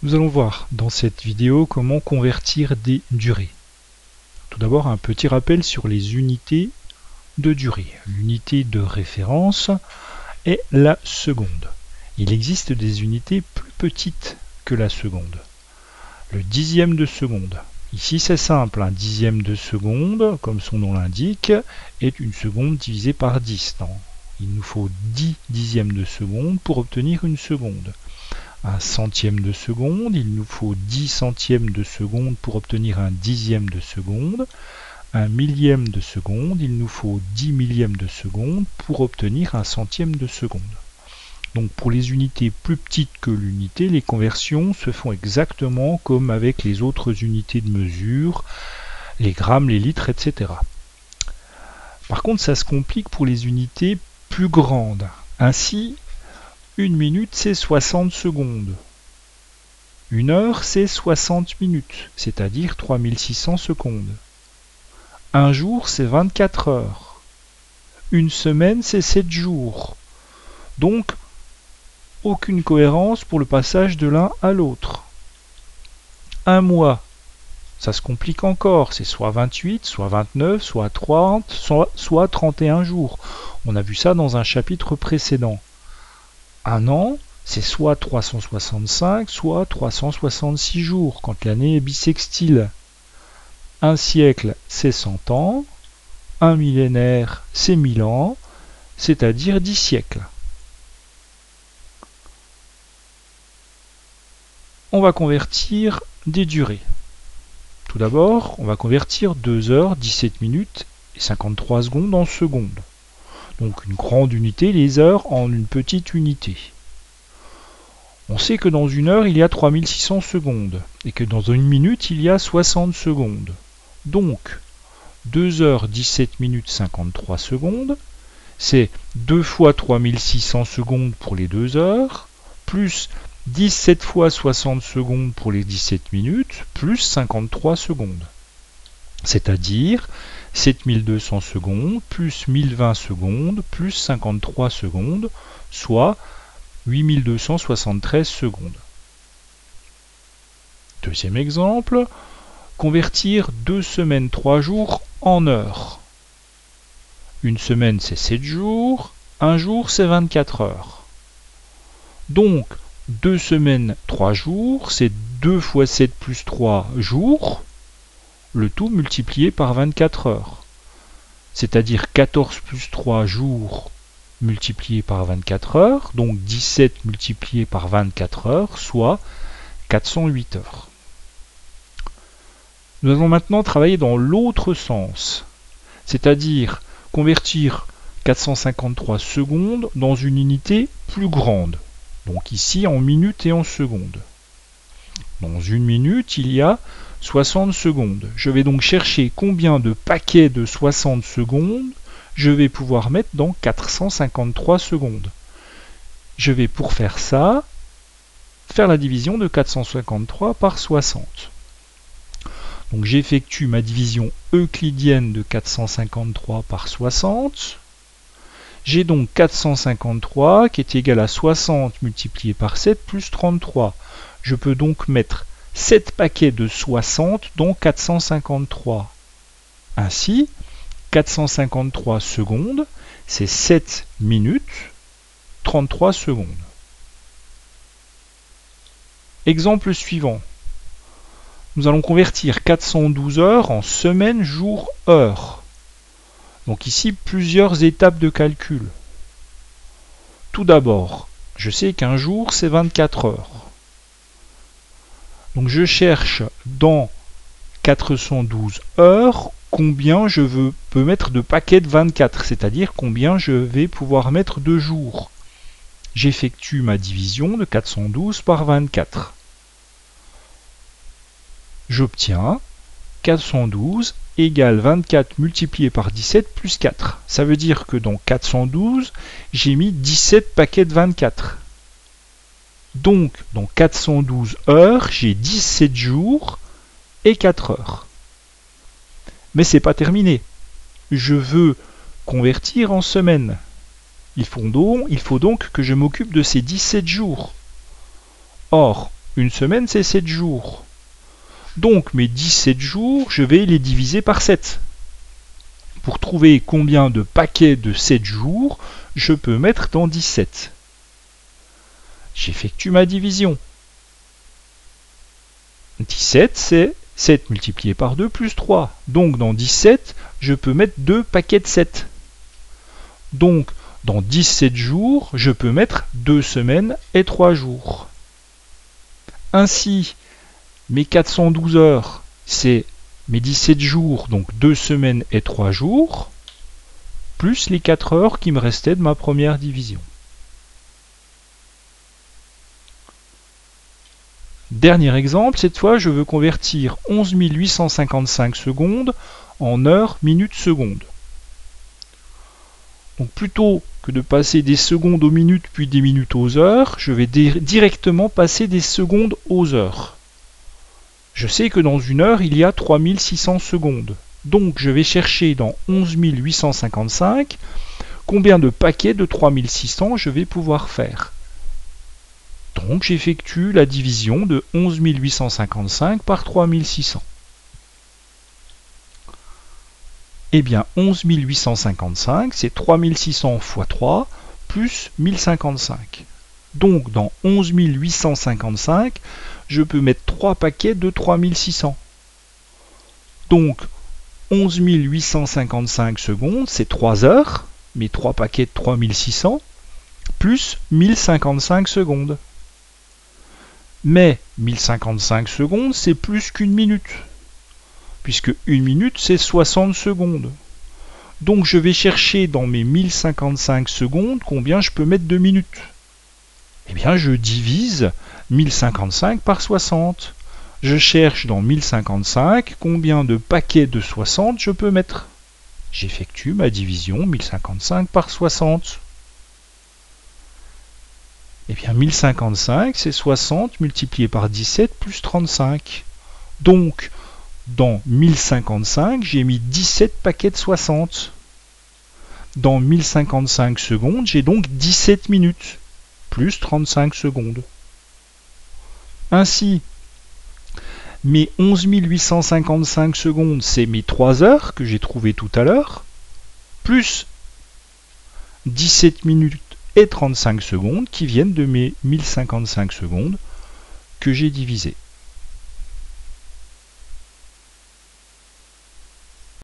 Nous allons voir dans cette vidéo comment convertir des durées. Tout d'abord, un petit rappel sur les unités de durée. L'unité de référence est la seconde. Il existe des unités plus petites que la seconde. Le dixième de seconde. Ici c'est simple, un dixième de seconde, comme son nom l'indique, est une seconde divisée par 10. Il nous faut 10 dixièmes de seconde pour obtenir une seconde. Un centième de seconde, il nous faut 10 centièmes de seconde pour obtenir un dixième de seconde. Un millième de seconde, il nous faut 10 millièmes de seconde pour obtenir un centième de seconde. Donc pour les unités plus petites que l'unité, les conversions se font exactement comme avec les autres unités de mesure, les grammes, les litres, etc. Par contre, ça se complique pour les unités plus grandes. Ainsi, une minute, c'est 60 secondes. Une heure, c'est 60 minutes, c'est-à-dire 3600 secondes. Un jour, c'est 24 heures. Une semaine, c'est 7 jours. Donc, aucune cohérence pour le passage de l'un à l'autre. Un mois, ça se complique encore, c'est soit 28, soit 29, soit 30, soit 31 jours. On a vu ça dans un chapitre précédent. Un an, c'est soit 365, soit 366 jours, quand l'année est bissextile. Un siècle, c'est 100 ans. Un millénaire, c'est 1000 ans, c'est-à-dire 10 siècles. On va convertir des durées. Tout d'abord, on va convertir 2 heures, 17 minutes et 53 secondes en secondes. Donc une grande unité, les heures en une petite unité. On sait que dans une heure, il y a 3600 secondes et que dans une minute, il y a 60 secondes. Donc, 2 heures 17 minutes 53 secondes, c'est 2 fois 3600 secondes pour les 2 heures, plus 17 fois 60 secondes pour les 17 minutes, plus 53 secondes. C'est-à-dire 7200 secondes, plus 1020 secondes, plus 53 secondes, soit 8273 secondes. Deuxième exemple, convertir 2 semaines 3 jours en heures. Une semaine c'est 7 jours, un jour c'est 24 heures. Donc 2 semaines 3 jours, c'est 2 fois 7 plus 3 jours, le tout multiplié par 24 heures. C'est-à-dire 14 plus 3 jours multiplié par 24 heures, donc 17 multiplié par 24 heures, soit 408 heures. Nous allons maintenant travailler dans l'autre sens, c'est-à-dire convertir 453 secondes dans une unité plus grande, donc ici en minutes et en secondes. Dans une minute, il y a 60 secondes. Je vais donc chercher combien de paquets de 60 secondes je vais pouvoir mettre dans 453 secondes. Je vais pour faire ça, faire la division de 453 par 60. Donc j'effectue ma division euclidienne de 453 par 60. J'ai donc 453 qui est égal à 60 multiplié par 7 plus 33. Je peux donc mettre 7 paquets de 60 dans 453. Ainsi, 453 secondes, c'est 7 minutes, 33 secondes. Exemple suivant. Nous allons convertir 412 heures en semaines, jours, heures. Donc ici, plusieurs étapes de calcul. Tout d'abord, je sais qu'un jour, c'est 24 heures. Donc je cherche dans 412 heures combien je peux mettre de paquets de 24, c'est-à-dire combien je vais pouvoir mettre de jours. J'effectue ma division de 412 par 24. J'obtiens 412 égale 24 multiplié par 17 plus 4. Ça veut dire que dans 412, j'ai mis 17 paquets de 24. Donc, dans 412 heures, j'ai 17 jours et 4 heures. Mais c'est pas terminé. Je veux convertir en semaines. Il faut donc que je m'occupe de ces 17 jours. Or, une semaine, c'est 7 jours. Donc mes 17 jours, je vais les diviser par 7. Pour trouver combien de paquets de 7 jours, je peux mettre dans 17. J'effectue ma division. 17, c'est 7 multiplié par 2 plus 3. Donc dans 17, je peux mettre 2 paquets de 7. Donc dans 17 jours, je peux mettre 2 semaines et 3 jours. Ainsi, mes 412 heures, c'est mes 17 jours, donc 2 semaines et 3 jours, plus les 4 heures qui me restaient de ma première division. Dernier exemple, cette fois je veux convertir 11 855 secondes en heures, minutes, secondes. Donc plutôt que de passer des secondes aux minutes puis des minutes aux heures, je vais directement passer des secondes aux heures. Je sais que dans une heure, il y a 3600 secondes. Donc je vais chercher dans 11 855 combien de paquets de 3600 je vais pouvoir faire. Donc j'effectue la division de 11 855 par 3600. Eh bien 11 855, c'est 3600 fois 3 plus 1055. Donc dans 11 855, je peux mettre 3 paquets de 3600. Donc 11 855 secondes, c'est 3 heures, mes 3 paquets de 3600, plus 1055 secondes. Mais 1055 secondes, c'est plus qu'une minute, puisque une minute, c'est 60 secondes. Donc je vais chercher dans mes 1055 secondes combien je peux mettre de minutes. Eh bien, je divise 1055 par 60. Je cherche dans 1055 combien de paquets de 60 je peux mettre. J'effectue ma division 1055 par 60. Eh bien, 1055, c'est 60 multiplié par 17 plus 35. Donc, dans 1055, j'ai mis 17 paquets de 60. Dans 1055 secondes, j'ai donc 17 minutes, plus 35 secondes. Ainsi, mes 11 855 secondes, c'est mes 3 heures que j'ai trouvées tout à l'heure, plus 17 minutes et 35 secondes qui viennent de mes 1055 secondes que j'ai divisées.